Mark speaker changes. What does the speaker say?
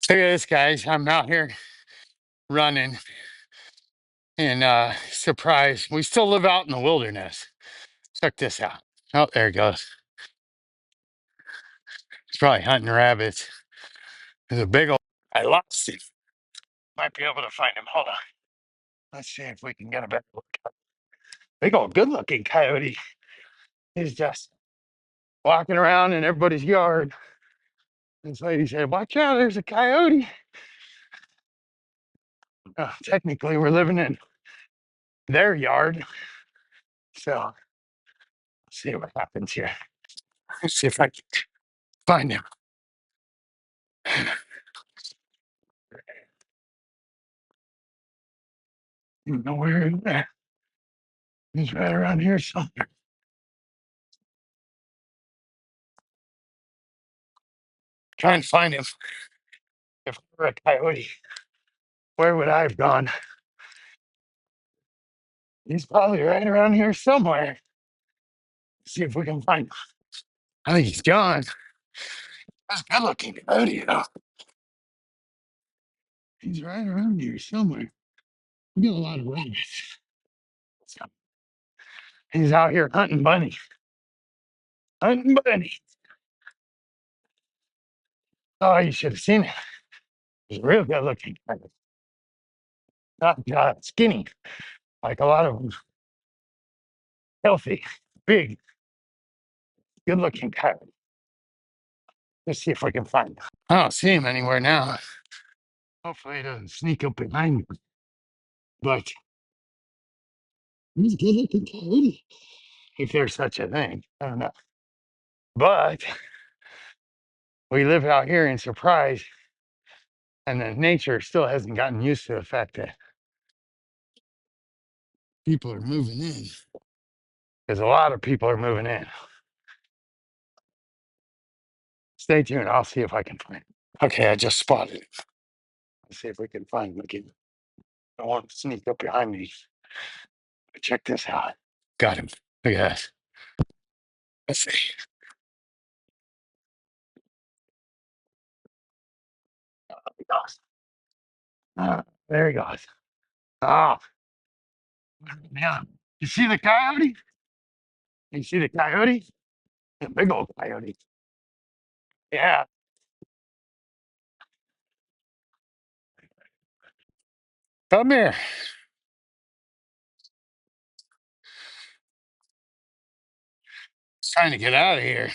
Speaker 1: Look at this, guys. I'm out here running and surprise. We still live out in the wilderness. Check this out. Oh, there it goes. He's probably hunting rabbits. There's a big old I lost him. Might be able to find him. Hold on. Let's see if we can get a better look. Big old good looking coyote. He's just walking around in everybody's yard. This lady said, watch out, there's a coyote. Technically we're living in their yard. So let's see what happens here. Let's see if I can find him. You know where he's at. He's right around here somewhere. Trying to find him. If I were a coyote, where would I have gone? He's probably right around here somewhere. See if we can find him. I think he's gone. That's a good looking coyote, though. He's right around here somewhere. We get a lot of rabbits. So he's out here hunting bunny. Hunting bunny. Oh, you should have seen it. He's real good looking. Not skinny, like a lot of them. Healthy, big, good looking coyote. Let's see if we can find him. I don't see him anywhere now. Hopefully he doesn't sneak up behind me. But he's a good looking coyote. If there's such a thing. I don't know. But we live out here in Surprise, and the nature still hasn't gotten used to the fact that people are moving in. Because a lot of people are moving in. Stay tuned. I'll see if I can find him. Okay, I just spotted him. Let's see if we can find him again. I want him to sneak up behind me. Check this out. Got him. Look at that. Let's see. There he goes. There he goes. Oh, yeah. You see the coyote? You see the coyote? A big old coyote. Yeah. Come here. He's trying to get out of here.